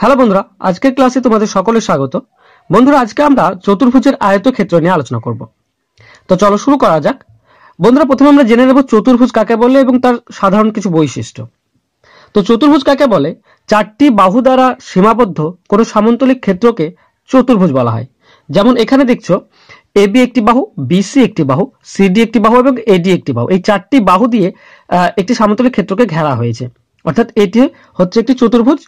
Hello বন্ধুরা, আজকের ক্লাসে তোমাদের সকলের স্বাগত। বন্ধুরা, আজকে আমরা চতুর্ভুজের আয়তক্ষেত্র নিয়ে আলোচনা করব। তো চলো শুরু করা যাক। বন্ধুরা, প্রথমে আমরা জেনে নেব চতুর্ভুজ কাকে বলে এবং তার সাধারণ কিছু বৈশিষ্ট্য। তো চতুর্ভুজ কাকে বলে? চারটি বাহু দ্বারা সীমাবদ্ধ কোনো সামন্তলিক ক্ষেত্রকে চতুর্ভুজ বলা হয়। যেমন এখানে দেখছো এবি একটি বাহু, বিসি একটি বাহু, সিডি একটি বাহু এবং এডি একটি বাহু। এই চারটি বাহু দিয়ে একটি সামন্তলিক ক্ষেত্রকে ঘেরা হয়েছে, অর্থাৎ এটি হচ্ছে একটি চতুর্ভুজ,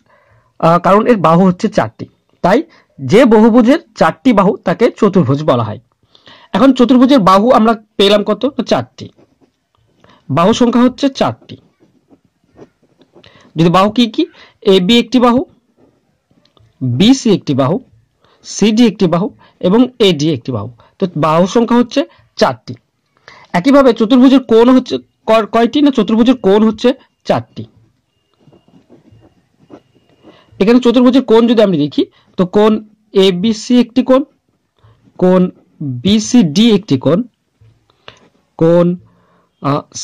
কারণ এর বাহু হচ্ছে চারটি। তাই যে বহুভুজের চারটি বাহু তাকে চতুর্ভুজ বলা হয়। এখন চতুর্ভুজের বাহু আমরা পেলাম কত? চারটি। বাহু সংখ্যা হচ্ছে চারটি। যদি বাহু কি কি? এ বি একটি বাহু, বিসি একটি বাহু, সিডি একটি বাহু এবং এডি একটি বাহু। তো বাহু সংখ্যা হচ্ছে চারটি। একইভাবে চতুর্ভুজের কোণ হচ্ছে কয়টি? না, চতুর্ভুজের কোণ হচ্ছে চারটি। এখানে চতুর্ভুজের কোণ যদি আমরা দেখি, তো কোণ এ বি সি একটি কোণ, কোণ বিসিডি একটি কোণ, কোণ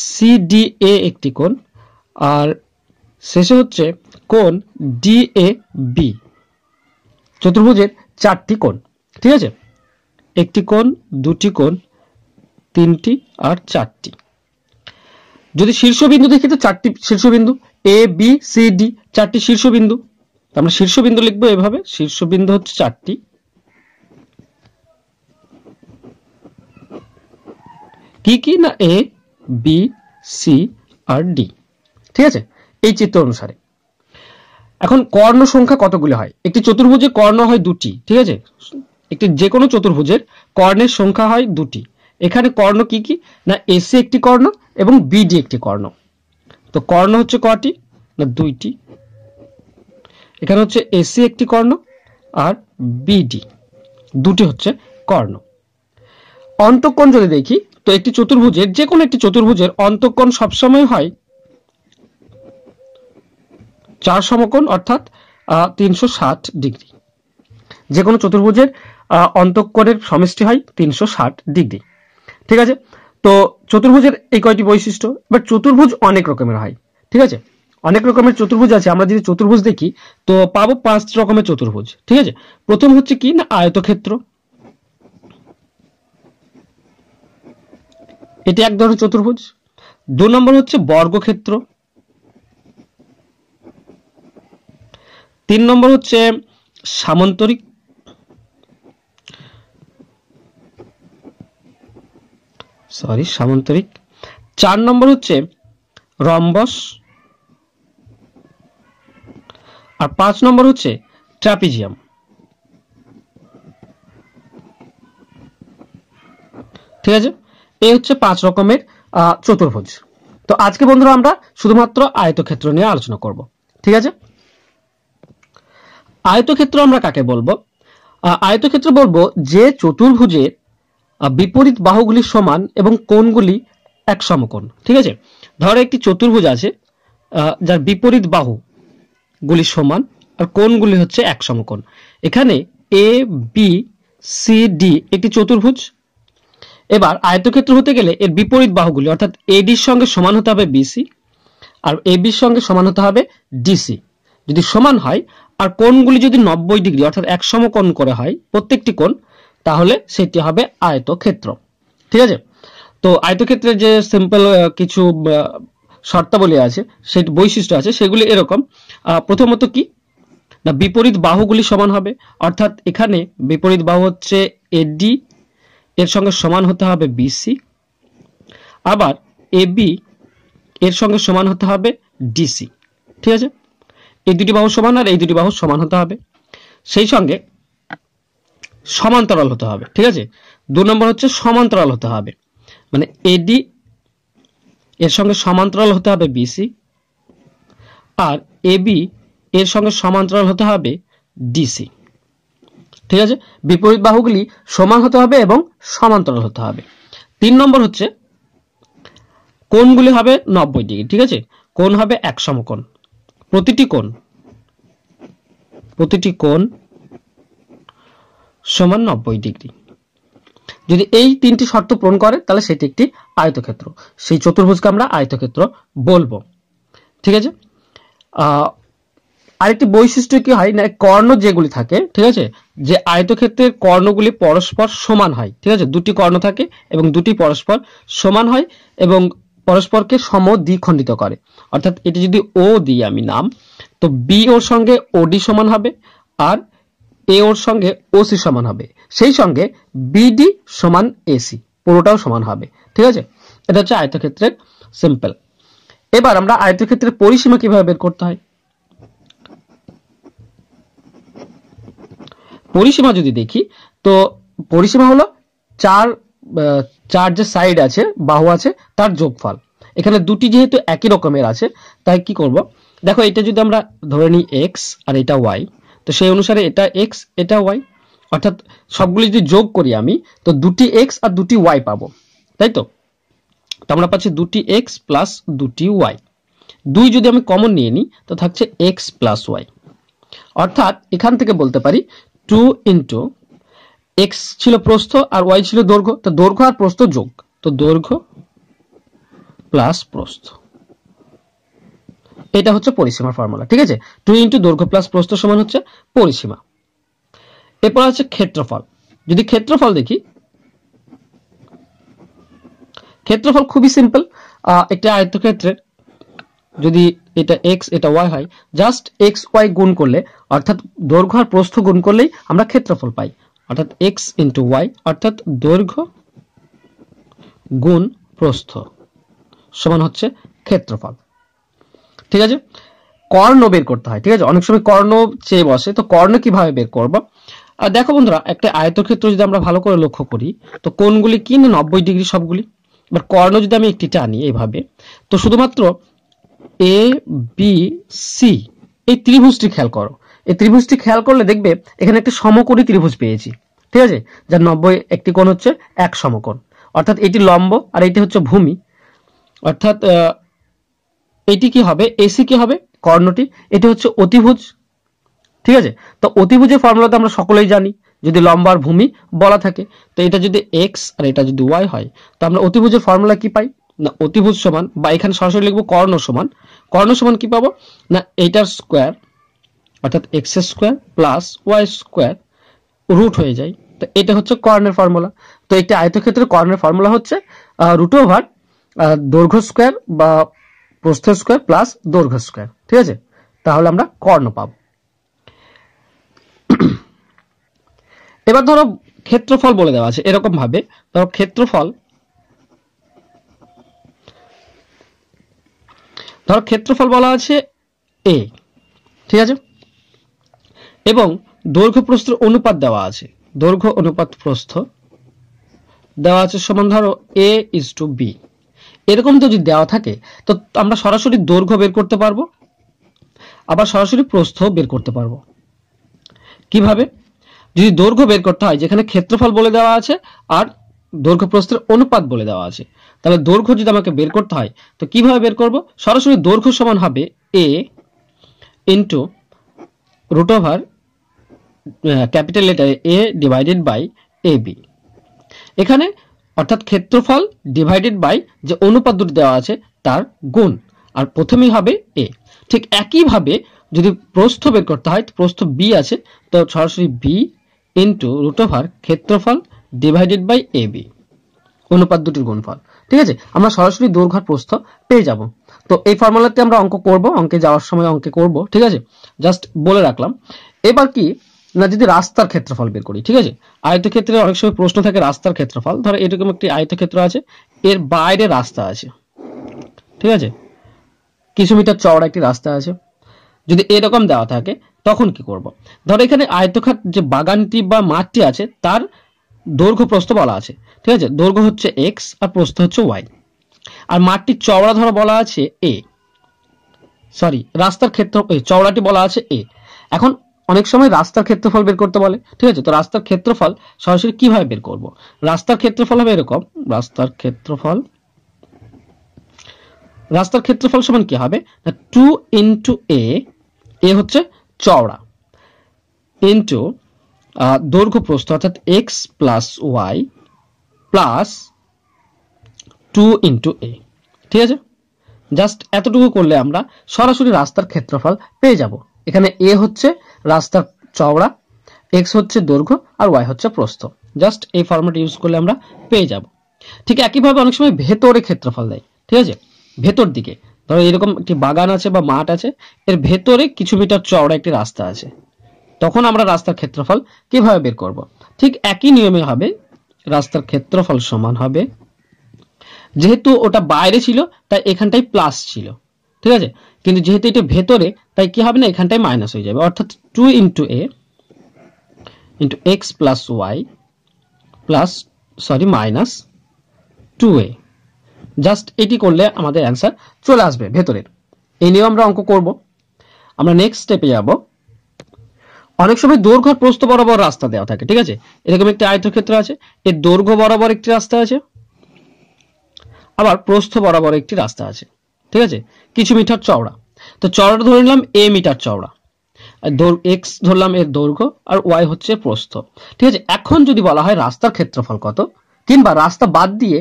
সিডিএ একটি কোণ, আর শেষে হচ্ছে কোণ ডিএ বি। চতুর্ভুজের চারটি কোণ, ঠিক আছে? একটি কোণ, দুটি কোণ, তিনটি আর চারটি। যদি শীর্ষবিন্দু দেখি তো চারটি শীর্ষবিন্দু, এ বি সি ডি, চারটি শীর্ষবিন্দু। আমরা শীর্ষবিন্দু লিখবো এভাবে, শীর্ষবিন্দু হচ্ছে চারটি। কি কি? না A B C R D, ঠিক আছে? এই চিত্র অনুসারে। এখন কর্ণ সংখ্যা কতগুলি হয়? একটি চতুর্ভুজে কর্ণ হয় দুটি, ঠিক আছে? একটি যে কোনো চতুর্ভুজের কর্ণের সংখ্যা হয় দুটি। এখানে কর্ণ কি কি? না এসি একটি কর্ণ এবং বিডি একটি কর্ণ। তো কর্ণ হচ্ছে কটি? না দুইটি। এখানে হচ্ছে এসি একটি কর্ণ আর বিডি দুটি হচ্ছে কর্ণ। অন্তঃকোণ যদি দেখি, তো একটি চতুর্ভুজের যে কোনো একটি চতুর্ভুজের অন্তঃকোণ সবসময় হয় 4 সমকোণ, অর্থাৎ 360 ডিগ্রি। যে কোনো চতুর্ভুজের অন্তঃকোণের সমষ্টি হয় 360 ডিগ্রি, ঠিক আছে? তো চতুর্ভুজের এই কয়টি বৈশিষ্ট্য। এবার চতুর্ভুজ অনেক রকমের হয়, ঠিক আছে? অনেক রকমের চতুর্ভুজ আছে। আমরা যদি চতুর্ভুজ দেখি তো পাবো 5 রকমের চতুর্ভুজ, ঠিক আছে? প্রথম হচ্ছে কি? না আয়তক্ষেত্র। এটি এক ধরনের চতুর্ভুজ। 2 নম্বর হচ্ছে বর্গক্ষেত্র। 3 নম্বর হচ্ছে সামান্তরিক। 4 নম্বর হচ্ছে রম্বস। আর 5 নম্বর হচ্ছে ট্রাপিজিয়াম, ঠিক আছে? এই হচ্ছে 5 রকমের চতুর্ভুজ। তো আজকে বন্ধুরা আমরা শুধুমাত্র আয়তক্ষেত্র নিয়ে আলোচনা করব, ঠিক আছে? আয়তক্ষেত্র আমরা কাকে বলবো? আয়তক্ষেত্র বলবো যে চতুর্ভুজের বিপরীত বাহুগুলি সমান এবং কোণগুলি এক সমকোণ, ঠিক আছে? ধরো একটি চতুর্ভুজ আছে যার বিপরীত বাহুগুলি সমান আর কোণগুলি হচ্ছে এক সমকোণ। এখানে এ বি সি ডি একটি চতুর্ভুজ। এবার আয়তক্ষেত্র হতে গেলে এর বিপরীত বাহুগুলি অর্থাৎ এডির সঙ্গে সমান হতে হবে বিসি আর এবির সঙ্গে সমান হতে হবে ডিসি। যদি সমান হয় আর কোণগুলি যদি 90 ডিগ্রি অর্থাৎ এক সমকোণ করে হয় প্রত্যেকটি কোণ, তাহলে সেটি হবে আয়তক্ষেত্র, ঠিক আছে? তো আয়তক্ষেত্রের যে সিম্পল কিছু শর্তাবলী আছে, সেই বৈশিষ্ট্য আছে, সেগুলি এরকম। প্রথমত কি? না বিপরীত বাহুগুলি সমান হবে, অর্থাৎ এখানে বিপরীত বাহু হচ্ছে এডি, এর সঙ্গে সমান হতে হবে বিসি, আবার এবি এর সঙ্গে সমান হতে হবে ডিসি, ঠিক আছে? এই দুটি বাহু সমান আর এই দুটি বাহু সমান হতে হবে, সেই সঙ্গে সমান্তরাল হতে হবে, ঠিক আছে? 2 নম্বর হচ্ছে সমান্তরাল হতে হবে, মানে এডি এর সঙ্গে সমান্তরাল হতে হবে বিসি আর এবি এর সঙ্গে সমান্তরাল হতে হবে ডিসি, ঠিক আছে? বিপরীত বাহুগুলি সমান হতে হবে এবং সমান্তরাল হতে হবে। 3 নম্বর হচ্ছে কোণগুলি হবে 90 ডিগ্রি, ঠিক আছে? কোণ হবে এক সমকোণ। প্রতিটি কোণ সমান 90 ডিগ্রি। যদি এই 3টি শর্ত পূরণ করে তাহলে সেটি একটি আয়তক্ষেত্র। সেই চতুর্ভুজকে আমরা আয়তক্ষেত্র বলবো, ঠিক আছে? আরেকটি বৈশিষ্ট্য কি হয় না, কর্ণ যেগুলি থাকে, ঠিক আছে, যে আয়তক্ষেত্রের কর্ণগুলি পরস্পর সমান হয়, ঠিক আছে, দুটি কর্ণ থাকে এবং দুটি পরস্পর সমান হয় এবং পরস্পরকে সমদ্বিখণ্ডিত করে। অর্থাৎ এটি যদি ও দিই আমি নাম, তো বি ওর সঙ্গে ওডি সমান হবে, আর এ ওর সঙ্গে ওসি সমান হবে, সেই সঙ্গে বিডি সমান এসি, পুরোটাও সমান হবে, ঠিক আছে। এটা হচ্ছে আয়তক্ষেত্রের সিম্পল। এবার আমরা আয়তক্ষেত্রের পরিসীমা কিভাবে বের করতে হয়। পরিসীমা যদি দেখি, তো পরিসীমা হলো চার যে সাইড আছে, বাহু আছে, তার যোগফল। এখানে দুটি যেহেতু একই রকমের আছে, তাই কি করব, দেখো এটা যদি আমরা ধরে নিই এক্স আর এটা ওয়াই, তো সেই অনুসারে এটা এক্স এটা ওয়াই, অর্থাৎ সবগুলি যদি যোগ করি আমি, তো দুটি এক্স আর দুটি ওয়াই পাবো, তাই তো। আমরা পাচ্ছি দুটি এক্স প্লাস দুটি ওয়াই। দুই যদি আমি কমন নিয়ে নিই, তো থাকছে এক্স প্লাস ওয়াই। অর্থাৎ এখান থেকে বলতে পারি 2 ইন্টু এক্স ছিল প্রস্থ আর ওয়াই ছিল দৈর্ঘ্য, তো দৈর্ঘ্য আর প্রস্থ যোগ, তো দৈর্ঘ্য প্লাস প্রস্থ, এটা হচ্ছে পরিসীমার ফর্মুলা, ঠিক আছে। 2 ইন্টু দৈর্ঘ্য প্লাস প্রস্থ সমান হচ্ছে পরিসীমা। এরপর আছে ক্ষেত্রফল। যদি ক্ষেত্রফল দেখি, ক্ষেত্রফল খুবই সিম্পল। একটা আয়তক্ষেত্রের যদি এটা এক্স এটা ওয়াই হয়, জাস্ট এক্স ওয়াই গুণ করলে, অর্থাৎ দৈর্ঘ্য আর প্রস্থ গুণ করলেই আমরা ক্ষেত্রফল পাই, অর্থাৎ এক্স ইন্টু ওয়াই, অর্থাৎ দৈর্ঘ্য গুণ প্রস্থ সমান হচ্ছে ক্ষেত্রফল, ঠিক আছে। কর্ণ বের করতে হয়, ঠিক আছে, অনেক সময় কর্ণ চেয়ে বসে, তো কর্ণ কিভাবে বের করব। আর দেখো বন্ধুরা, একটা আয়তক্ষেত্র যদি আমরা ভালো করে লক্ষ্য করি, তো কোণগুলি কি না 90 ডিগ্রি সবগুলি। এবার কর্ণ যদি আমি একটি টানি এইভাবে, তো শুধুমাত্র এ বি সি এই ত্রিভুজটি খেয়াল করো। এই ত্রিভুজটি খেয়াল করলে দেখবে এখানে একটি সমকোণী ত্রিভুজ পেয়েছি, ঠিক আছে, যার 90 একটি কোণ হচ্ছে এক সমকোণ, অর্থাৎ এটি লম্ব আর এটি হচ্ছে ভূমি, অর্থাৎ এটি কি হবে, এসি কি হবে, কর্ণটি, এটি হচ্ছে অতিভুজ, ঠিক আছে। তো অতিভুজের ফর্মুলা তো আমরা সকলেই জানি, যদি লম্ব আর ভূমি বলা থাকে, তো এটা যদি এক্স আর এটা যদি ওয়াই হয়, তো আমরা অতিভুজের ফর্মুলা কি পাই না, অতিভুজ সমান, বা এখানে সরাসরি লিখবো কর্ণ সমান, কর্ণ সমান কি পাবো না, এইটার স্কোয়ার অর্থাৎ x square plus y square root হয়ে যায়, তো এটা হচ্ছে কর্ণের ফর্মুলা। তো একটা আয়তক্ষেত্রের কর্ণের ফর্মুলা হচ্ছে রুট ওভার দৈর্ঘ্য স্কোয়ার বা প্রস্থ স্কোয়ার প্লাস দৈর্ঘ্য স্কোয়ার, ঠিক আছে, তাহলে আমরা কর্ণ পাবো। এবার ধরো ক্ষেত্রফল বলে দেওয়া আছে এরকম ভাবে, ধরো ক্ষেত্রফল বলা আছে এ, ঠিক আছে, এবং দৈর্ঘ্য প্রস্থের অনুপাত দেওয়া আছে, দৈর্ঘ্য অনুপাত প্রস্থ দেওয়া আছে সমান ধরো a:b। এরকম তো যদি দেওয়া থাকে, তো আমরা সরাসরি দৈর্ঘ্য বের করতে পারবো, আবার সরাসরি প্রস্থ বের করতে পারবো। কিভাবে, যদি দৈর্ঘ্য বের করতে হয়, যেখানে ক্ষেত্রফল বলে দেওয়া আছে আর দৈর্ঘ্য প্রস্থের অনুপাত বলে দেওয়া আছে, তাহলে দৈর্ঘ্য যদি আমাকে বের করতে হয়, তো কিভাবে বের করব, সরাসরি দৈর্ঘ্য সমান হবে a into root over capital লেটারে a ডিভাইডেড বাই ab। এখানে অর্থাৎ ক্ষেত্রফল ডিভাইডেড বাই যে অনুপাত দুটি দেওয়া আছে তার গুণ, আর প্রথমেই হবে a। ঠিক একইভাবে যদি প্রস্থ বের করতে হয়, প্রস্থ b আছে, তো সরাসরি b ইন্টু রুট ওভার ক্ষেত্রফল ডিভাইডেড বাই ab, অনুপাত দুটির গুণফল, ঠিক আছে। আমরা সরাসরি দৈর্ঘ্য আর প্রস্থ পেয়ে যাব। তো এই ফর্মুলাতে আমরা অঙ্ক করব, অঙ্কে যাওয়ার সময় অঙ্কে করব, ঠিক আছে, জাস্ট বলে রাখলাম। এবার কি না, যদি রাস্তার ক্ষেত্রফল বের করি, ঠিক আছে, আয়তক্ষেত্রে অনেক সময় প্রশ্ন থাকে রাস্তার ক্ষেত্রফল। ধরো এরকম একটি আয়তক্ষেত্র আছে, এর বাইরে রাস্তা আছে, ঠিক আছে, কিছু মিটার চওড়া একটি রাস্তা আছে। যদি এরকম দেওয়া থাকে, তখন কি করব, ধরো এখানে আয়তক্ষেত্র যে বাগানটি বা মাঠটি আছে তার দৈর্ঘ্য প্রস্থ বলা আছে, ঠিক আছে, দৈর্ঘ্য হচ্ছে এক্স আর প্রস্থ হচ্ছে ওয়াই, আর মাঠটির চওড়া ধরো বলা আছে এ, সরি রাস্তার ক্ষেত্র চওড়াটি বলা আছে এ। এখন অনেক সময় রাস্তার ক্ষেত্রফল বের করতে বলে, ঠিক আছে, তো রাস্তার ক্ষেত্রফল সরাসরি কিভাবে বের করব, রাস্তার ক্ষেত্রফল হবে এরকম, রাস্তার ক্ষেত্রফল সমান কি হবে না, 2 ইন্টু এ হচ্ছে চওড়া, ইন্টু দৈর্ঘ্য প্রস্থ অর্থাৎ x plus y plus 2 into a, ঠিক আছে। জাস্ট এতটুকু করলে আমরা সরাসরি রাস্তার ক্ষেত্রফল পেয়ে যাব। এখানে এ হচ্ছে রাস্তার চওড়া, এক্স হচ্ছে দৈর্ঘ্য, আর ওয়াই হচ্ছে প্রস্থ। জাস্ট এই ফরম্যাট ইউজ করলে আমরা পেয়ে যাব। ঠিক একইভাবে অনেক সময় ভেতরে ক্ষেত্রফল দেয়, ঠিক আছে, ভেতর দিকে ধরো এরকম একটি বাগান আছে বা মাঠ আছে, এর ভেতরে কিছু মিটার চওড়া একটি রাস্তা আছে, তখন আমরা রাস্তার ক্ষেত্রফল কিভাবে বের করব? ঠিক একই নিয়মে হবে। রাস্তার ক্ষেত্রফল সমান হবে, যেহেতু ওটা বাইরে ছিল তাই এখানটাই প্লাস ছিল, ঠিক আছে, কিন্তু যেহেতু এটা ভেতরে তাই কি হবে না, এখানটাই মাইনাস হয়ে যাবে, অর্থাৎ 2 into a into x plus y plus minus 2a। Just এটি করলে আমাদের অ্যান্সার চলে আসবে ভেতরের। এই নিয়েও আমরা অঙ্ক করব। আমরা নেক্সট স্টেপে যাব। অনেক সময় দৈর্ঘ্য আর প্রস্থ বরাবর রাস্তা দেওয়া থাকে, ঠিক আছে, এরকম একটি আয়তক্ষেত্র আছে, এর দৈর্ঘ্য বরাবর একটি রাস্তা আছে, আবার প্রস্থ বরাবর একটি রাস্তা আছে, ঠিক আছে, কিছু মিটার চওড়া। তো চওড়াটা ধরে নিলাম এ মিটার চওড়া, এক্স ধরলাম এর দৈর্ঘ্য, আর ওয়াই হচ্ছে প্রস্থ, ঠিক আছে। এখন যদি বলা হয় রাস্তার ক্ষেত্রফল কত, কিংবা রাস্তা বাদ দিয়ে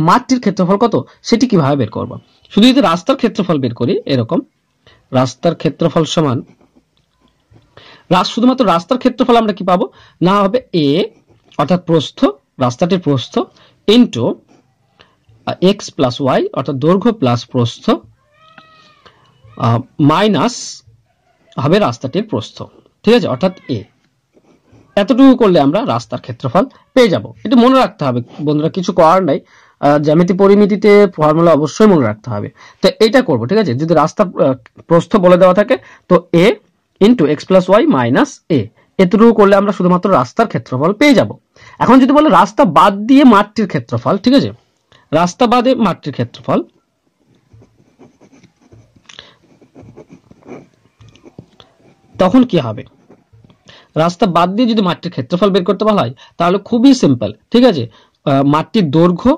মাঠটির ক্ষেত্রফল কত, সেটি কিভাবে বের করব? শুধু যদি রাস্তার ক্ষেত্রফল বের করি, এরকম রাস্তার ক্ষেত্রফল সমান, শুধুমাত্র রাস্তার ক্ষেত্রফল আমরা কি পাবো না, হবে এ অর্থাৎ প্রস্থ, রাস্তাটির প্রস্থ, ইন্টু এক্স প্লাস ওয়াই অর্থাৎ দৈর্ঘ্য প্লাস প্রস্থ, মাইনাস হবে রাস্তাটির প্রস্থ, ঠিক আছে, অর্থাৎ এ। এতটুকু করলে আমরা রাস্তার ক্ষেত্রফল পেয়ে যাব। এটা মনে রাখতে হবে বন্ধুরা, কিছু করার নাই, জ্যামিতি পরিমিতিতে ফর্মুলা অবশ্যই মনে রাখতে হবে। তো এইটা করব, ঠিক আছে। যদি রাস্তা প্রস্থ বলে দেওয়া থাকে তো a into x plus y minus a, এতটুকু করলে আমরা শুধুমাত্র রাস্তার ক্ষেত্রফল পেয়ে যাব। এখন যদি বলে রাস্তা বাদ দিয়ে মাঠটির ক্ষেত্রফল, ঠিক আছে, রাস্তা বাদে মাঠটির ক্ষেত্রফল, তখন কি হবে? রাস্তা বাদ দিয়ে যদি মাঠটির ক্ষেত্রফল বের করতে বলা হয় তাহলে খুবই সিম্পল, ঠিক আছে। মাঠটির দৈর্ঘ্য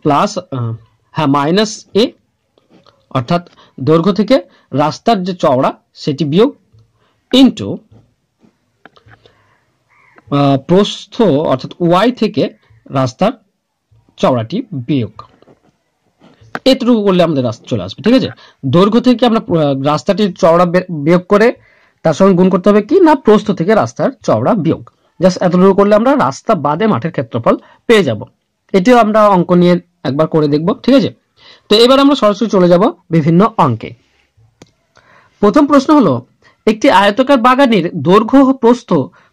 প্লাস মাইনাস এ, অর্থাৎ দৈর্ঘ্য থেকে রাস্তার যে চওড়া সেটি বিয়োগ, ইন্টু প্রস্থ অর্থাৎ ওয়াই থেকে রাস্তার চওড়াটি বিয়োগ। এতটুকু করলে আমাদের রাস্তা চলে আসবে, ঠিক আছে। দৈর্ঘ্য থেকে আমরা রাস্তাটির চওড়া বিয়োগ করে তার সঙ্গে গুণ করতে হবে কি না, প্রস্থ থেকে রাস্তার চওড়া বিয়োগ। জাস্ট এতটুকু করলে আমরা রাস্তা বাদে মাঠের ক্ষেত্রফল পেয়ে যাব। এটিও আমরা অঙ্ক নিয়ে একবার করে দেখব, ঠিক আছে। তো এবার আমরা সরাসরি চলে যাব বিভিন্ন অঙ্কে। প্রথম প্রশ্ন হলো, একটি আয়তাকার বাগানের দৈর্ঘ্য ও প্রস্থ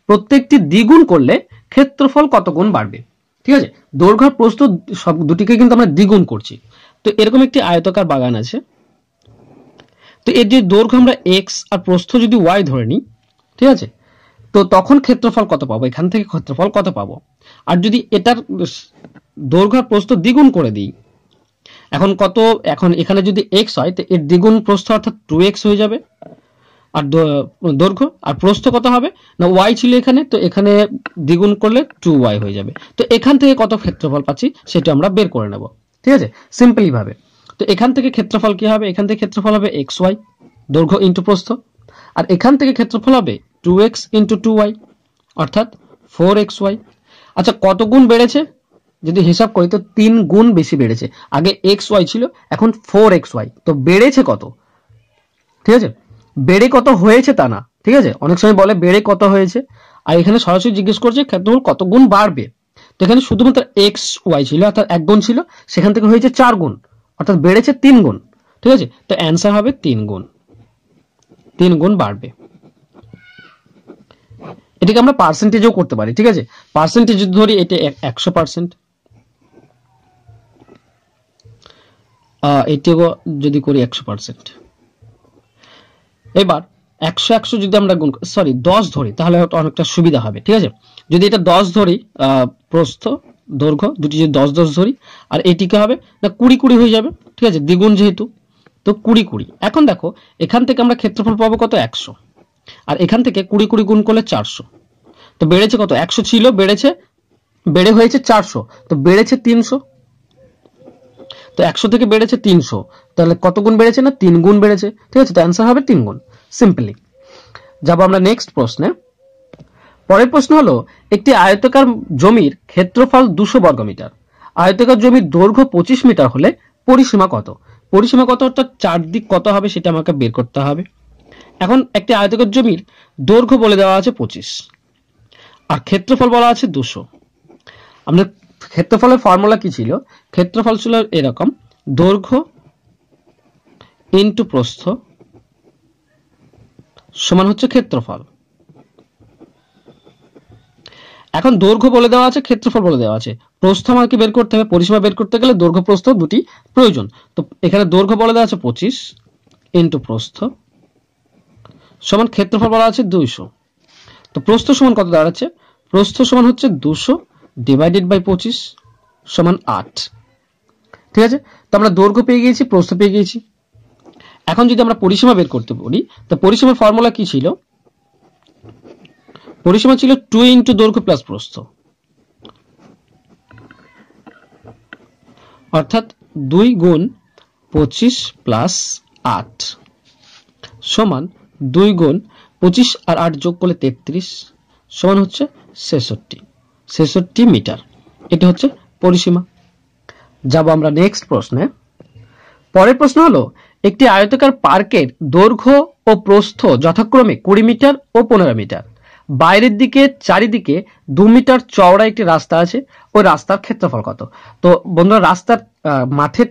প্রত্যেকটি দ্বিগুণ করলে ক্ষেত্রফল কত গুণ বাড়বে? ঠিক আছে, দৈর্ঘ্য আর প্রস্থ সব দুটিকে কিন্তু আমরা দ্বিগুণ করছি। তো এরকম একটি আয়তাকার বাগান আছে, তো এর যে দৈর্ঘ্য আমরা এক্স আর প্রস্থ যদি ওয়াই ধরে নিই, ঠিক আছে, তো তখন ক্ষেত্রফল কত পাবো, এখান থেকে ক্ষেত্রফল কত পাবো। আর যদি এটার দৈর্ঘ্য আর প্রস্থ দ্বিগুণ করে দিই, এখন এখানে যদি এক্স হয় তো এর দ্বিগুণ প্রস্থ অর্থাৎ 2x হয়ে যাবে, আর দৈর্ঘ্য আর প্রস্থ কত হবে না, ওয়াই ছিল এখানে, তো এখানে দ্বিগুণ করলে 2y হয়ে যাবে। তো এখান থেকে কত ক্ষেত্রফল পাচ্ছি সেটা আমরা বের করে নেব, ঠিক আছে, সিম্পলি ভাবে। তো এখান থেকে ক্ষেত্রফল কি হবে, এখান থেকে ক্ষেত্রফল হবে xy দৈর্ঘ্য ইন্টু প্রস্থ, আর এখান থেকে ক্ষেত্রফল হবে 2x ইন্টু 2y অর্থাৎ 4xy। আচ্ছা, কত গুণ বেড়েছে যদি হিসাব করি তো 3 গুণ বেশি বেড়েছে। আগে xy ছিল, এখন 4xy, তো বেড়েছে কত, ঠিক আছে, বেড়ে কত হয়েছে তা না, ঠিক আছে। অনেক সময় বলে বেড়ে কত হয়েছে, আর এখানে সরাসরি জিজ্ঞেস করছে ক্ষেত্রফল কত গুণ বাড়বে। তো এখানে শুধুমাত্র xy ছিল অর্থাৎ 1 গুণ ছিল, সেখান থেকে হয়েছে 4 গুণ অর্থাৎ বেড়েছে 3 গুণ, ঠিক আছে। তো অ্যান্সার হবে 3 গুণ, 3 গুণ বাড়বে। এটাকে আমরা পার্সেন্টেজও করতে পারি, ঠিক আছে। পার্সেন্টেজ যদি ধরি এটা 100%, এটিও যদি করি 100%, এবার 100 যদি আমরা গুণ 10 ধরি তাহলে অনেকটা সুবিধা হবে, ঠিক আছে। যদি এটা 10 ধরি, প্রস্থ দৈর্ঘ্য দুটি যদি 10 ধরি, আর এটিকে হবে না 20 হয়ে যাবে, ঠিক আছে, দ্বিগুণ যেহেতু, তো 20। এখন দেখো এখান থেকে আমরা ক্ষেত্রফল পাবো কত, 100, আর এখান থেকে 20 গুণ করলে 400, তো বেড়েছে কত, 100 ছিল বেড়ে হয়েছে 400, তো বেড়েছে 300, তো 100 থেকে বেড়েছে 300, তাহলে কত গুণ বেড়েছে না 3 গুণ বেড়েছে, ঠিক আছে। তো অ্যান্সার হবে 3 গুণ, সিম্পলি। যাব আমরা নেক্সট প্রশ্নে। পরের প্রশ্ন হলো, একটি আয়তাকার জমির ক্ষেত্রফল 200 বর্গমিটার, আয়তাকার জমির দৈর্ঘ্য 25 মিটার হলে পরিসীমা কত? পরিসীমা কত অর্থাৎ চারদিক কত হবে সেটা আমাকে বের করতে হবে। এখন একটি আয়তকার জমির দৈর্ঘ্য বলে দেওয়া আছে 25 আর ক্ষেত্রফল বলা আছে 200। আমাদের ক্ষেত্রফলের ফর্মুলা কি ছিল? ক্ষেত্রফল ছিল এরকম, দৈর্ঘ্য ইনটু প্রস্থ সমান হচ্ছে ক্ষেত্রফল। এখন দৈর্ঘ্য বলে দেওয়া আছে, ক্ষেত্রফল বলে দেওয়া আছে, প্রস্থ আমাকে বের করতে হবে। পরিসীমা বের করতে গেলে দৈর্ঘ্য প্রস্থ দুটি প্রয়োজন। তো এখানে দৈর্ঘ্য বলে দেওয়া আছে 25 ইনটু প্রস্থ সমান ক্ষেত্রফল বলা আছে 200। তো প্রস্থ সমান কত দাঁড়াচ্ছে? প্রস্থ সমান হচ্ছে 200 ডিভাইডেড বাই 25 সমান 8। ঠিক আছে, তো আমরা দৈর্ঘ্য পেয়ে গিয়েছি, প্রস্থ পেয়ে গিয়েছি। এখন যদি আমরা পরিসীমা বের করতে বলি, তো পরিসীমার ফর্মুলা কি ছিল? পরিসীমা ছিল 2 ইনটু দৈর্ঘ্য প্লাস প্রস্থ, অর্থাৎ 2 গুণ 25 প্লাস 8 সমান 2 গুণ 25 আর 8 যোগ করলে 33 সমান হচ্ছে 66 মিটার। এটা হচ্ছে পরিসীমা। যাব আমরা নেক্সট প্রশ্নে। পরের প্রশ্ন হলো, একটি আয়তাকার পার্কের দৈর্ঘ্য ও প্রস্থ যথাক্রমে 20 মিটার ও 15 মিটার। বাইরের দিকে চারিদিকে 2 মিটার চওড়া একটি রাস্তা আছে, ওই রাস্তার ক্ষেত্রফল কত? তো বন্ধুরা, রাস্তার মাঠের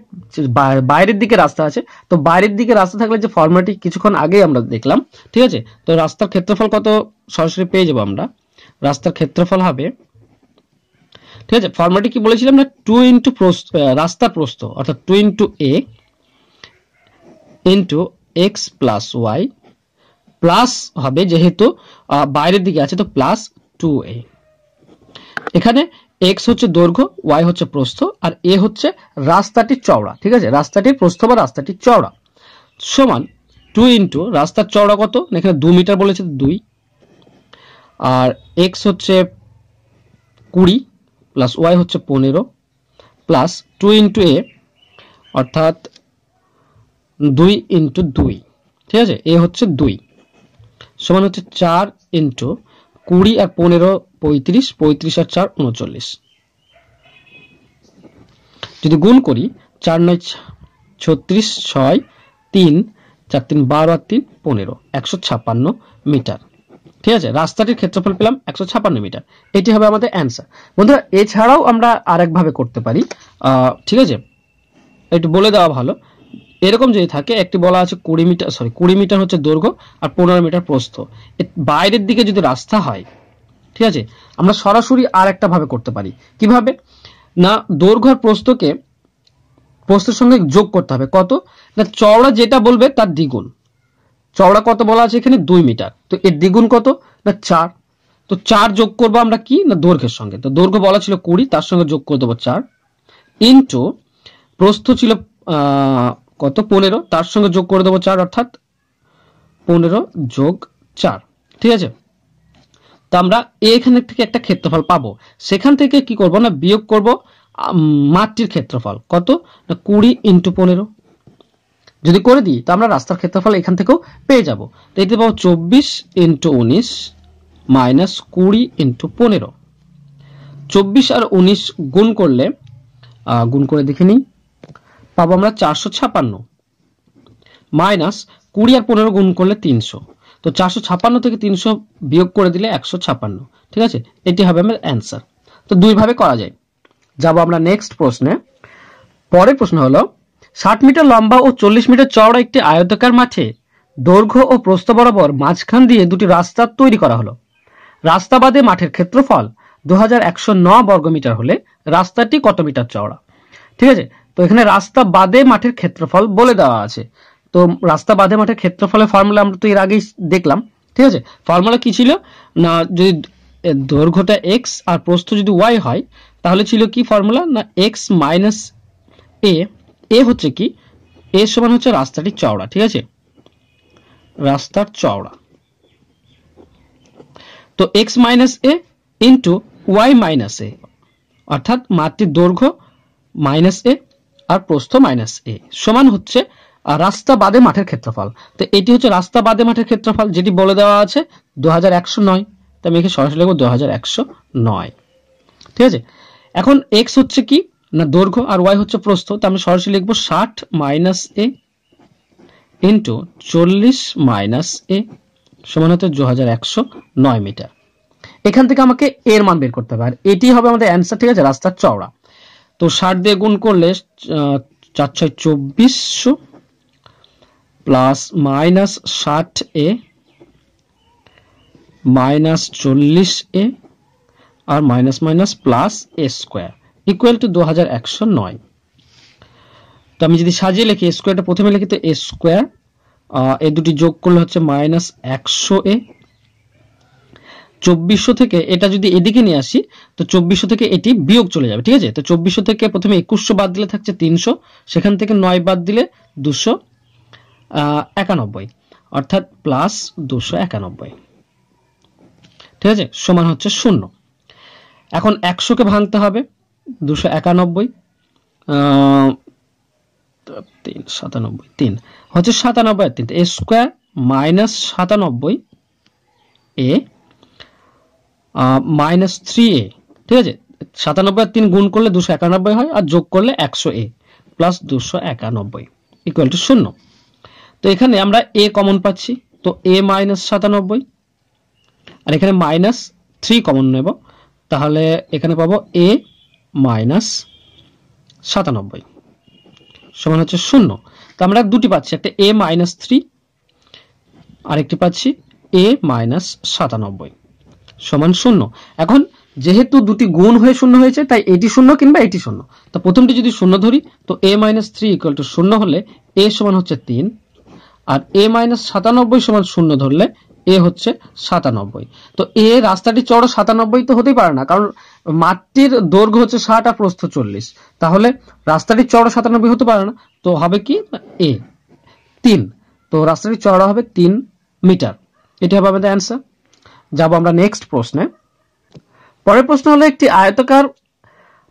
বাইরের দিকে রাস্তা আছে, তো বাইরের দিকে রাস্তা থাকলে যে ফর্মুলাটি কিছুক্ষণ আগেই আমরা দেখলাম, ঠিক আছে, তো রাস্তার ক্ষেত্রফল কত সরাসরি পেয়ে যাবো আমরা। রাস্তার ক্ষেত্রফল হবে, ঠিক আছে, ফর্মুলাটি কি বলেছিলাম না, 2 ইন্টু রাস্তার প্রস্থ অর্থাৎ 2 into a into x plus y plus হবে, যেহেতু বাইরের দিকে আছে তো প্লাস 2a। এখানে এক্স হচ্ছে দৈর্ঘ্য, ওয়াই হচ্ছে প্রস্থ, আর এ হচ্ছে রাস্তাটির চওড়া। ঠিক আছে, রাস্তাটির প্রস্থ বা রাস্তাটির চওড়া সমান 2 ইন্টু রাস্তার চওড়া কত, এখানে 2 মিটার বলেছে 2, আর এক্স হচ্ছে 20 প্লাস ওয়াই হচ্ছে 15 প্লাস 2 ইন্টু এ অর্থাৎ 2 ইন্টু 2, ঠিক আছে, এ হচ্ছে 2 সমান হচ্ছে 4 ইন্টু 20 আর 15 35, 35 আর 4 39। যদি গুণ করি 4 9 36, 6 3 4 3 12 আর 3 15, 156 মিটার। ঠিক আছে, রাস্তাটির ক্ষেত্রফল পেলাম 156 মিটার। এটি হবে আমাদের অ্যান্সার। বন্ধুরা, এছাড়াও আমরা আরেকভাবে করতে পারি, ঠিক আছে, একটু বলে দেওয়া ভালো। এরকম যদি থাকে, একটি বলা আছে 20 মিটার হচ্ছে দৈর্ঘ্য আর 15 মিটার প্রস্থ, বাইরের দিকে যদি রাস্তা হয়, ঠিক আছে, আমরা সরাসরি আর একটা ভাবে করতে পারি। কিভাবে না, দৈর্ঘ্য আর প্রস্থকে প্রস্থের সঙ্গে যোগ করতে হবে। কত না, চওড়া যেটা বলবে তার দ্বিগুণ। চওড়া কত বলা আছে এখানে 2 মিটার, তো এর দ্বিগুণ কত না 4, তো 4 যোগ করবো আমরা কি না দৈর্ঘ্যের সঙ্গে। তো দৈর্ঘ্য বলা ছিল 20, তার সঙ্গে যোগ করে দেবো 4 ইন্টু প্রস্থ ছিল কত 15, তার সঙ্গে যোগ করে দেবো 4 অর্থাৎ 15 যোগ 4। ঠিক আছে, তো আমরা এখান থেকে একটা ক্ষেত্রফল পাবো, সেখান থেকে কি করব না বিয়োগ করব মাঠটির ক্ষেত্রফল কত না 20 ইন্টু 15। যদি করে দিই তো আমরা রাস্তার ক্ষেত্রফল এখান থেকেও পেয়ে যাব। তো এতে পাবো 24 ইন্টু 19 মাইনাস 20 ইন্টু 15। 24 আর 19 গুণ করলে গুণ করে দেখে নিই, পাবো আমরা 456 মাইনাস 20 আর 15 গুণ করলে 300। তো 456 থেকে 300 বিয়োগ করে দিলে 156। ঠিক আছে, এটি হবে আমার অ্যান্সার। তো দুই ভাবে করা যায়। যাব আমরা নেক্সট প্রশ্নে। পরের প্রশ্ন হলো, 60 মিটার লম্বা ও 40 মিটার চওড়া একটি আয়তাকার মাঠে দৈর্ঘ্য ও প্রস্থ বরাবর মাঝখান দিয়ে দুটি রাস্তা তৈরি করা হলো। রাস্তা বাদে মাঠের ক্ষেত্রফল 2109 বর্গমিটার হলে রাস্তাটি কত মিটার চওড়া? ঠিক আছে, তো এখানে রাস্তা বাদে মাঠের ক্ষেত্রফল বলে দেওয়া আছে। তো রাস্তা বাদে মাঠের ক্ষেত্রফলের ফর্মুলা আমরা তো এর আগেই দেখলাম। ঠিক আছে, ফর্মুলা কি ছিল না, যদি দৈর্ঘ্যটা x আর প্রস্থ যদি y হয় তাহলে ছিল কি ফর্মুলা না x মাইনাস a। এ হচ্ছে কি, এ সমান হচ্ছে রাস্তাটির চওড়া। ঠিক আছে, রাস্তার চওড়া, তো x minus a into y minus a অর্থাৎ মাঠটির দৈর্ঘ্য মাইনাস a আর প্রস্থ মাইনাস a সমান হচ্ছে রাস্তা বাদে মাঠের ক্ষেত্রফল। তো এটি হচ্ছে রাস্তা বাদে মাঠের ক্ষেত্রফল, যেটি বলে দেওয়া আছে 2109। তো আমি এখানে সরাসরি লিখব 2109। ঠিক আছে, এখন x হচ্ছে কি না দৈর্ঘ্য আর y হচ্ছে প্রস্থ, তো আমি সরাসরি লিখব 60 মাইনাস a ইন্টু 40 মাইনাস এ সমান হচ্ছে 2109 মিটার। এখান থেকে আমাকে এর মান বের করতে হবে, আর এটি হবে আমাদের অ্যান্সার, ঠিক আছে, রাস্তার চওড়া। তো 60 দিয়ে গুণ করলে 4 6 2400 plus minus 60 a minus 40 a আর minus minus plus a square equal to 2109। তো আমি যদি সাজিয়ে লিখি স্কোয়ারটা প্রথমে লিখি তো এ স্কোয়ার, এই দুটি যোগ করলে হচ্ছে মাইনাস 100 এ। 2400 থেকে এটা যদি এদিকে নিয়ে আসি তো 2400 থেকে এটি বিয়োগ চলে যাবে, ঠিক আছে। তো 2400 থেকে প্রথমে 2100 বাদ দিলে থাকছে 300, সেখান থেকে 9 বাদ দিলে 291, অর্থাৎ প্লাস 291, ঠিক আছে, সমান হচ্ছে 0। এখন 100 কে ভাঙতে হবে, 291 3 হচ্ছে 97 আর 3 এ স্কোয়ার মাইনাস 97 এ মাইনাস 3 এ, ঠিক আছে। 97 আর 3 গুণ করলে 291 হয়, আর যোগ করলে 100 এ প্লাস 291 ইকুয়াল টু 0। তো এখানে আমরা এ কমন পাচ্ছি, তো এ মাইনাস 97 আর এখানে মাইনাস 3 কমন নেব, তাহলে এখানে পাবো এ মাইনাস 97 সমান হচ্ছে 0। তো আমরা দুটি পাচ্ছি, একটা এ মাইনাস 3 আর একটি পাচ্ছি এ মাইনাস 97 সমান 0। এখন যেহেতু দুটি গুণ হয়ে 0 হয়েছে তাই এটি 0 কিংবা এটি 0। তো প্রথমটি যদি 0 ধরি তো এ মাইনাস 3 ইকুয়াল টু 0 হলে এ সমান হচ্ছে 3, আর এ মাইনাস 97 সমান 0 ধরলে এ হচ্ছে 97। তো এ রাস্তাটি চওড়া 97 তো হতেই পারে না, কারণ মাঠটির দৈর্ঘ্য হচ্ছে 60 আর প্রস্থ 40, তাহলে রাস্তাটি চওড়া 97 হতে পারে না। তো হবে কি এ 3, তো রাস্তাটি চওড়া হবে 3 মিটার, এটি হবে আমাদের অ্যান্সার। যাব আমরা নেক্সট প্রশ্নে। পরের প্রশ্ন হলো একটি আয়তাকার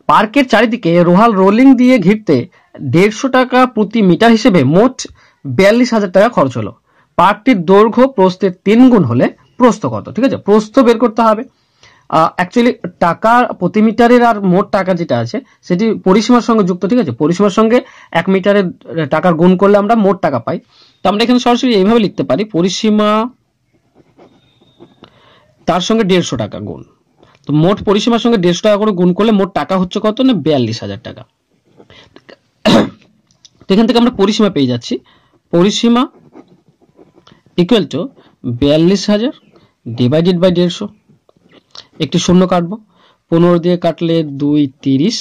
পার্কের চারিদিকে রোহাল রোলিং দিয়ে ঘিরতে 150 টাকা প্রতি মিটার হিসেবে মোট 42,000 টাকা খরচ হলো। পার্কটির দৈর্ঘ্য প্রস্থের 3 গুণ হলে প্রস্থ কত, ঠিক আছে। প্রস্থ বের করতে হবে। অ্যাকচুয়ালি টাকা প্রতি মিটারের আর মোট টাকা যেটা আছে সেটি পরিসীমার সঙ্গে যুক্ত, ঠিক আছে। পরিসীমার সঙ্গে 1 মিটারের টাকার গুণ করলে আমরা মোট টাকা পাই। তো আমরা এখানে সরাসরি এইভাবে লিখতে পারি, পরিসীমা তার সঙ্গে 150 টাকা গুণ। তো মোট পরিসীমার সঙ্গে 150 টাকা করে গুণ করলে মোট টাকা হচ্ছে কত না 42,000 টাকা। এখান থেকে আমরা পরিসীমা পেয়ে যাচ্ছি, পরিসীমা ইকুয়াল টু 42,000 ডিভাইডেড বাই 150, একটি শূন্য কাটবো, 15 দিয়ে কাটলে 2 30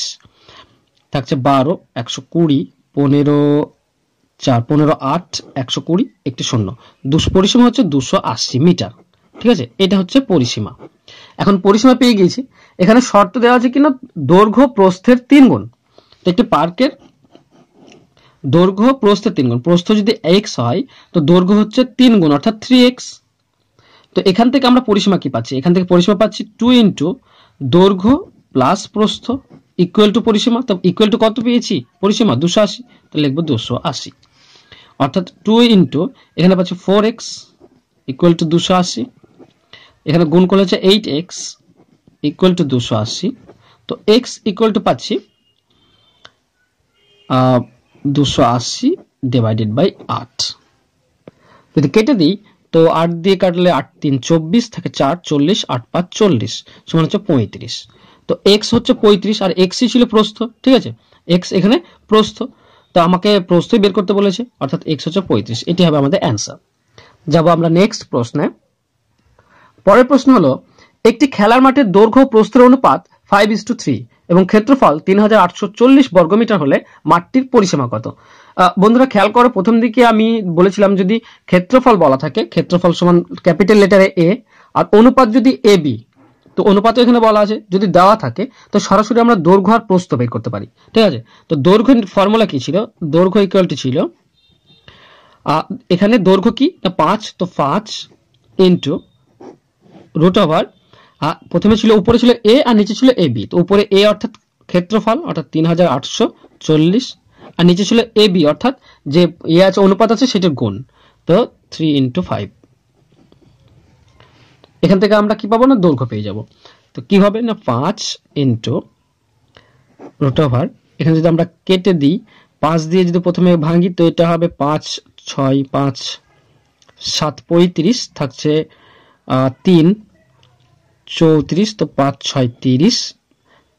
থাকছে 12, 120, 15 4 15 8 120, একটি শূন্য। পরিসীমা হচ্ছে 280 মিটার, ঠিক আছে। এটা হচ্ছে পরিসীমা। এখন পরিসীমা পেয়ে গেছি, এখানে শর্ত দেওয়া আছে কিনা দৈর্ঘ্য প্রস্থের 3 গুণ। তো একটি পার্কের দৈর্ঘ্য প্রস্থের 3 গুণ, প্রস্থ যদি x হয় তো দৈর্ঘ্য হচ্ছে 3 গুণ অর্থাৎ 3x। তো এখান থেকে আমরা পরিসীমা কি পাচ্ছি, এখান থেকে পরিসীমা পাচ্ছি 2 ইন্টু দৈর্ঘ্য প্লাস প্রস্থ ইকুয়াল টু পরিসীমা। তো ইকুয়াল টু কত পেয়েছি পরিসীমা 280, তো লিখবো 280, অর্থাৎ 2 ইন্টু এখানে পাচ্ছি 4x ইকুয়াল টু 280, এখানে গুণ করলে হচ্ছে 8x ইকুয়াল টু 280। তো x ইকুয়াল টু পাচ্ছি 280 ডিভাইডেড বাই 8। যদি কেটে দিই তো 8 দিয়ে কাটলে 8 3 24 থাকে 4 40 8 5 40 সমান হচ্ছে 35। তো x হচ্ছে 35 আর x ই ছিল প্রস্থ, ঠিক আছে। x এখানে প্রস্থ, তো আমাকে প্রস্থই বের করতে বলেছে, অর্থাৎ x হচ্ছে 35, এটি হবে আমাদের অ্যান্সার। যাব আমরা নেক্সট প্রশ্নে। পরের প্রশ্ন হলো একটি খেলার মাঠের দৈর্ঘ্য প্রস্থের অনুপাত 5:3 এবং ক্ষেত্রফল 3840 বর্গমিটার হলে মাঠটির পরিসীমা কত। বন্ধুরা খেয়াল করো, প্রথম দিকে আমি বলেছিলাম যদি ক্ষেত্রফল বলা থাকে, ক্ষেত্রফল সমান ক্যাপিটাল লেটারে a, আর অনুপাত যদি ab, তো অনুপাত এখানে বলা আছে, যদি দেওয়া থাকে তো সরাসরি আমরা দৈর্ঘ্য আর প্রস্থ বের করতে পারি, ঠিক আছে। তো দৈর্ঘ্যের ফর্মুলা কি ছিল, দৈর্ঘ্য ইকুয়াল টু ছিল এখানে দৈর্ঘ্য কি না 5, তো 5 ইন্টু রুট ওভার, প্রথমে ছিল উপরে ছিল a আর নিচে ছিল ab। তো উপরে a অর্থাৎ ক্ষেত্রফল অর্থাৎ 3840, আর নিচে ছিল ab অর্থাৎ যে এ আছে অনুপাত আছে সেটার গুণ, তো 3 ইন্টু 5। এখান থেকে আমরা কি পাবো না দৈর্ঘ্য পেয়ে যাব। তো কি হবে না 5 ইন্টু রুট ওভার, এখানে যদি আমরা কেটে দিই 5 দিয়ে যদি প্রথমে ভাঙি তো এটা হবে 5 6 5 7 35 থাকছে 3 34, তো 5 6 30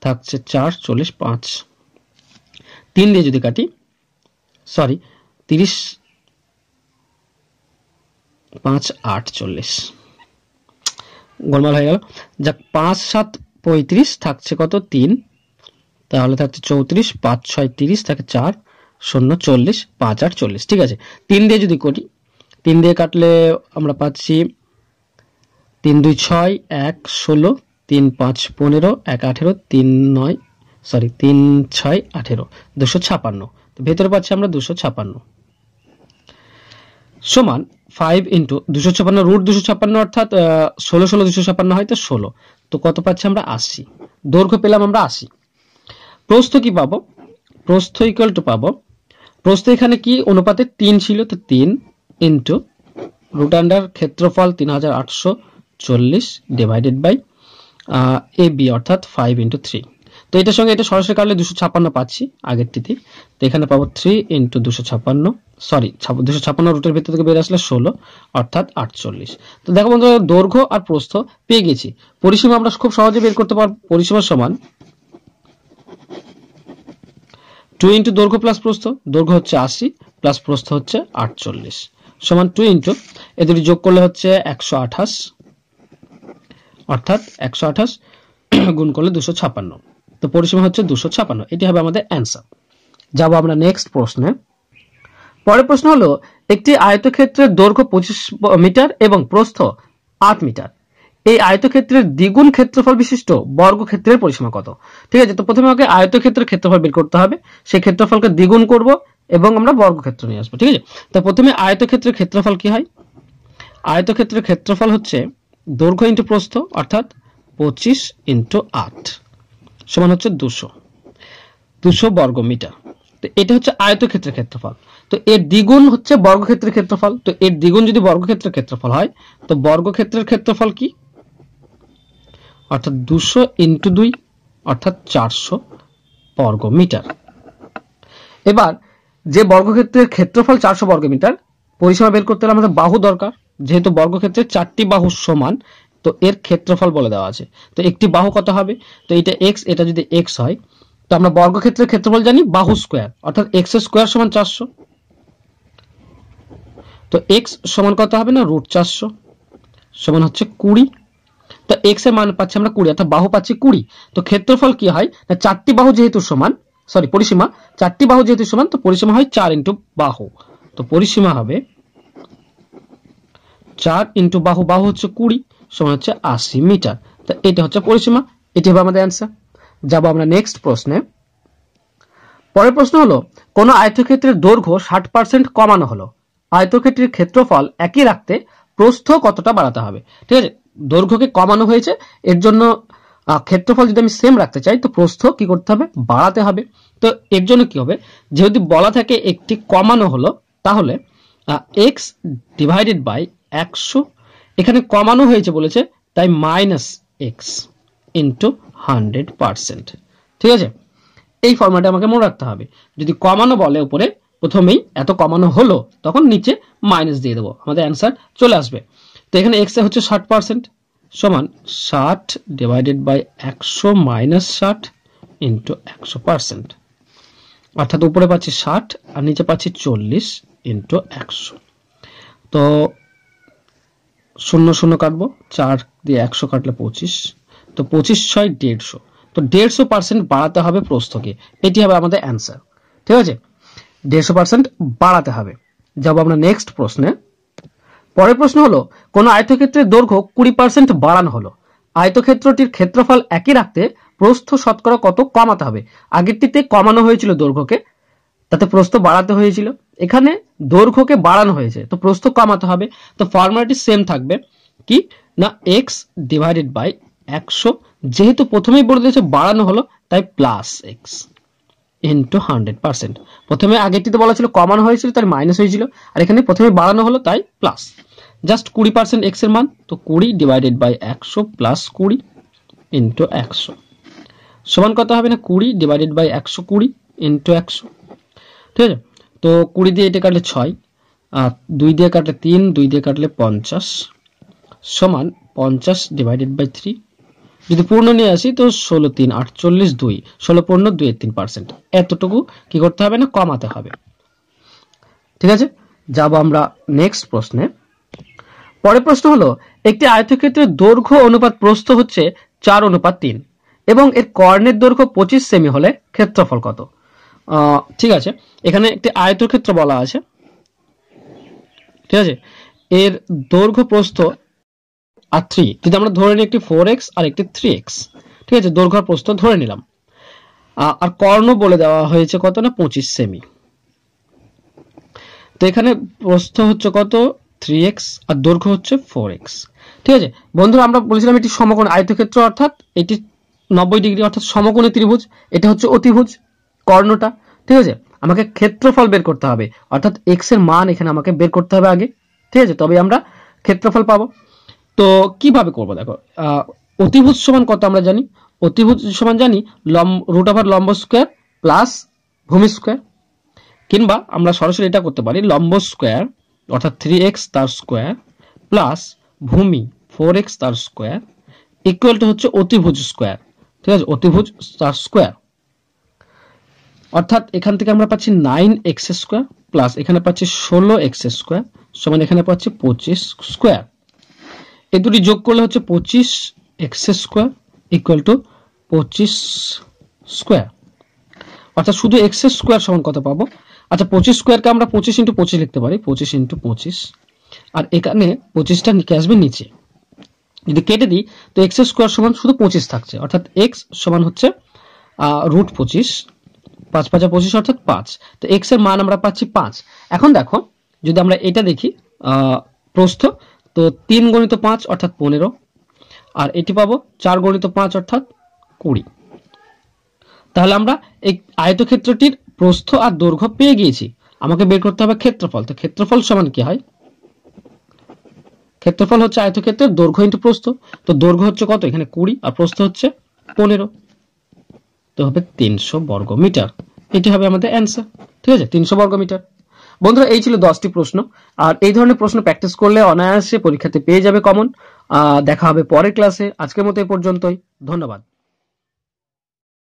থাকছে 4 40 5 3 দিয়ে যদি কাটি, সরি 30 5 8 40, গোলমাল হয়ে গেল। যাক 5 7 35 থাকছে কত 3, তাহলে থাকছে 34, 5 6 30 থাকে 4 0 40, 5 8 40। ঠিক আছে, 3 দিয়ে যদি করি, 3 দিয়ে কাটলে আমরা পাচ্ছি 3 2 6 1 16, 3 5 15, 1 18, 3 9 সরি 3 6 18, 256। তো ভেতরে পাচ্ছি আমরা 256 সমান 5 ইন্টু 256 রুট 256 অর্থাৎ 16 16 256 হয় তো 16, তো কত পাচ্ছি আমরা 80। দৈর্ঘ্য পেলাম আমরা 80। প্রস্থ কি পাবো? প্রস্থ ইকুয়াল টু পাবো, প্রস্থ এখানে কি অনুপাতে 3 ছিল, তো 3 ইন্টু রুট আন্ডার ক্ষেত্রফল 3840 ডিভাইডেড বাই AB অর্থাৎ 5 ইন্টু 3। তো এটার সঙ্গে এটা সরাসরি কাটলে 256 পাচ্ছি আগেরটিতে, তো এখানে পাবো 3 ইন্টু 256, সরি 256 রুটের ভিতর থেকে বের আসলে 16 অর্থাৎ 48। তো দেখো বন্ধুরা, দৈর্ঘ্য আর প্রস্থ পেয়ে গেছি। পরিসীমা আমরা খুব সহজে বের করতে পারবো। পরিসীমা সমান 2 ইন্টু দৈর্ঘ্য প্লাস প্রস্থ, দৈর্ঘ্য হচ্ছে 80 প্লাস প্রস্থ হচ্ছে 48 সমান 2 ইন্টু এ দুটি যোগ করলে হচ্ছে 128, অর্থাৎ 128 গুণ করলে 256, তো পরিসীমা হচ্ছে 256। এটি হবে আমাদের অ্যান্সার। যাব আমরা নেক্সট প্রশ্নে। পরের প্রশ্ন হলো, একটি আয়তক্ষেত্রের দৈর্ঘ্য 25 মিটার এবং প্রস্থ 8 মিটার। এই আয়তক্ষেত্রের দ্বিগুণ ক্ষেত্রফল বিশিষ্ট বর্গক্ষেত্রের পরিসীমা কত? ঠিক আছে, তো প্রথমে আমাকে আয়তক্ষেত্রের ক্ষেত্রফল বের করতে হবে। সেই ক্ষেত্রফলকে দ্বিগুণ করব এবং আমরা বর্গক্ষেত্র নিয়ে আসবো। ঠিক আছে, তো প্রথমে আয়তক্ষেত্রের ক্ষেত্রফল কি হয়? আয়তক্ষেত্রের ক্ষেত্রফল হচ্ছে দৈর্ঘ্য ইন্টু প্রস্থ অর্থাৎ 25 ইন্টু 8 সমান হচ্ছে 200 বর্গ মিটার। তো এটা হচ্ছে আয়তক্ষেত্রের ক্ষেত্রফল। তো এর দ্বিগুণ হচ্ছে বর্গক্ষেত্রের ক্ষেত্রফল। তো এর দ্বিগুণ যদি বর্গক্ষেত্রের ক্ষেত্রফল হয়, তো বর্গক্ষেত্রের ক্ষেত্রফল কি? অর্থাৎ 200 ইন্টু 2 অর্থাৎ 400 বর্গ মিটার। এবার যে বর্গক্ষেত্রের ক্ষেত্রফল 400 বর্গ মিটার, পরিসীমা বের করতে হলে আমাদের বাহু দরকার। যেহেতু বর্গক্ষেত্রের 4টি বাহু সমান, তো এর ক্ষেত্রফল বলে দেওয়া আছে। তো একটি বাহু কত হবে? তো এটা x, এটা যদি x হয়, তো আমরা বর্গক্ষেত্রের ক্ষেত্রফল জানি বাহু স্কয়ার, অর্থাৎ x স্কয়ার সমান 400। তো x সমান কত হবে না রুট 400 সমান হচ্ছে 20। তো x এর মান পাচ্ছি আমরা 20, অর্থাৎ বাহু পাচ্ছি 20। তো ক্ষেত্রফল কি হয় না, 4টি বাহু যেহেতু সমান, সরি পরিসীমা 4টি বাহু যেহেতু সমান, তো পরিসীমা হয় 4 ইন্টু বাহু। তো পরিসীমা হবে 4 ইন্টু বাহু, বাহু হচ্ছে 20 সমান হচ্ছে 80 মিটার। তো এটা হচ্ছে পরিসীমা, এটি হবে আমাদের অ্যান্সার। যাব আমরা নেক্সট প্রশ্নে। পরের প্রশ্ন হলো, কোন আয়তক্ষেত্রের দৈর্ঘ্য 60% কমানো হলো, আয়তক্ষেত্রের ক্ষেত্রফল একই রাখতে প্রস্থ কতটা বাড়াতে হবে? ঠিক আছে, দৈর্ঘ্যকে কমানো হয়েছে, এর জন্য ক্ষেত্রফল যদি আমি সেম রাখতে চাই, তো প্রস্থ কি করতে হবে? বাড়াতে হবে। তো এর জন্য কি হবে, যেহেতু বলা থাকে একটি কমানো হলো, তাহলে x ডিভাইডেড বাই 100, এখানে কমানো হয়েছে বলেছে, তাই মাইনাস এক্স ইন্টু 100%। ঠিক আছে, এই ফরম্যাটে আমাকে মনে রাখতে হবে। যদি কমানো বলে উপরে, প্রথমেই এত কমানো হলো, তখন নিচে মাইনাস দিয়ে দেবো, আমাদের অ্যান্সার চলে আসবে। তো এখানে এক্স হচ্ছে 60% সমান 60 ডিভাইডেড বাই 100 মাইনাস 60 ইন্টু 100%, অর্থাৎ উপরে পাচ্ছি 60 আর নিচে পাচ্ছি 40 ইন্টু 100। তো 0 0 কাটবো, 4 দিয়ে 100 কাটলে 25, তো 25 6 150। তো 150% বাড়াতে হবে প্রস্থকে, এটি হবে আমাদের অ্যান্সার। ঠিক আছে, 150% বাড়াতে হবে। যাব আমরা নেক্সট প্রশ্নে। পরের প্রশ্ন হলো, কোন আয়তক্ষেত্রের দৈর্ঘ্য 20% বাড়ানো হলো, আয়তক্ষেত্রটির ক্ষেত্রফল একই রাখতে প্রস্থ শতকরা কত কমাতে হবে? আগেরটিতে কমানো হয়েছিল দৈর্ঘ্যকে, তাতে প্রস্থ বাড়াতে হয়েছিল, এখানে দৈর্ঘ্যকে বাড়ানো হয়েছে, তো প্রস্থ কমাতে হবে। তো ফর্মুলাটি সেম থাকবে, কি না x ডিভাইডেড বাই 100, যেহেতু প্রথমেই বলে দিয়েছে বাড়ানো হলো, তাই প্লাস এক্স ইন্টু 100%। প্রথমে আগেরটিতে বলা ছিল কমানো হয়েছিল, তাই মাইনাস হয়েছিল, আর এখানে প্রথমে বাড়ানো হলো, তাই প্লাস। জাস্ট 20% এক্স এর মান, তো 20 ডিভাইডেড বাই 100 প্লাস 20 ইন্টু 100 সমান কত হবে না 20 ডিভাইডেড বাই 120 ইন্টু 100। ঠিক আছে, তো 20 দিয়ে এটা কাটলে 6, 2 দিয়ে কাটলে 3, 2 দিয়ে কাটলে 50 সমান 50 ডিভাইডেড বাই 3। যদি পূর্ণ নিয়ে আসি তো 16 3 48 2, 16 পূর্ণ 2-3%। এতটুকু কি করতে হবে না, কমাতে হবে। ঠিক আছে, যাব আমরা নেক্সট প্রশ্নে। পরের প্রশ্ন হলো, একটি আয়তক্ষেত্রের দৈর্ঘ্য অনুপাত প্রস্থ হচ্ছে 4:3 এবং এর কর্ণের দৈর্ঘ্য 25 সেমি হলে ক্ষেত্রফল কত? ঠিক আছে, এখানে একটি আয়তক্ষেত্র বলা আছে। ঠিক আছে, এর দৈর্ঘ্য প্রস্থ আর 3, যদি আমরা ধরে নিই একটি 4x আর একটি 3x। ঠিক আছে, দৈর্ঘ্য আর প্রস্থ ধরে নিলাম। আর কর্ণ বলে দেওয়া হয়েছে কত না, 25 সেমি। তো এখানে প্রস্থ হচ্ছে কত, 3x, আর দৈর্ঘ্য হচ্ছে 4x। ঠিক আছে বন্ধুরা, আমরা বলেছিলাম এটি সমকোণ আয়তক্ষেত্র, অর্থাৎ এটি 90 ডিগ্রি, অর্থাৎ সমকোণী ত্রিভুজ। এটা হচ্ছে অতিভুজ কর্ণটা। ঠিক আছে, আমাকে ক্ষেত্রফল বের করতে হবে, অর্থাৎ x এর মান এখানে আমাকে বের করতে হবে আগে। ঠিক আছে, তবে আমরা ক্ষেত্রফল পাবো। তো কিভাবে করব, দেখো, অতিভুজ সমান কত আমরা জানি, অতিভুজ সমান জানি √, লম্ব স্কয়ার প্লাস ভূমি স্কয়ার। কিংবা আমরা সরাসরি এটা করতে পারি, লম্ব স্কয়ার অর্থাৎ 3x তার স্কয়ার প্লাস ভূমি 4x তার স্কয়ার ইকুয়াল টু হচ্ছে অতিভুজ স্কয়ার। ঠিক আছে, অতিভুজ তার স্কয়ার, অর্থাৎ এখান থেকে আমরা পাচ্ছি 9x স্কয়ার প্লাস এখানে পাচ্ছি 16x স্কয়ার সমান এখানে পাচ্ছি 25 স্কয়ার। এই দুটি যোগ করলে হচ্ছে 25x square equal to 25 square, অর্থাৎ শুধু x স্কয়ার সমান কত পাবো। আচ্ছা, 25 স্কয়ারকে আমরা 25 × 25 লিখতে পারি, 25 × 25, আর এখানে 25টা নিচে আসবে নিচে। যদি কেটে দিই তো x স্কয়ার সমান শুধু 25 থাকছে, অর্থাৎ x সমান হচ্ছে √25, 5 5 25 অর্থাৎ 5। তো x এর মান আমরা পাচ্ছি 5। এখন দেখো, যদি আমরা এটা দেখি প্রস্থ, তো 3 × 5 অর্থাৎ 15, আর এটি পাবো 4 × 5 অর্থাৎ 20। তাহলে আমরা এই আয়তক্ষেত্রটির প্রস্থ আর দৈর্ঘ্য পেয়ে গিয়েছি। আমাকে বের করতে হবে ক্ষেত্রফল। তো ক্ষেত্রফল সমান কি হয়, ক্ষেত্রফল হচ্ছে আয়তক্ষেত্রের দৈর্ঘ্য ইনটু প্রস্থ। তো দৈর্ঘ্য হচ্ছে কত, এখানে 20, আর প্রস্থ হচ্ছে 15, তো হবে 300 বর্গ মিটার। এটি হবে আমাদের অ্যান্সার। ঠিক আছে, 300 বর্গ মিটার। বন্ধুরা, এই ছিল 10টি প্রশ্ন। আর এই ধরনের প্রশ্ন প্র্যাকটিস করলে অনায়াসে পরীক্ষাতে পেয়ে যাবে কমন। দেখা হবে পরের ক্লাসে। আজকের মতো এই পর্যন্তই, ধন্যবাদ।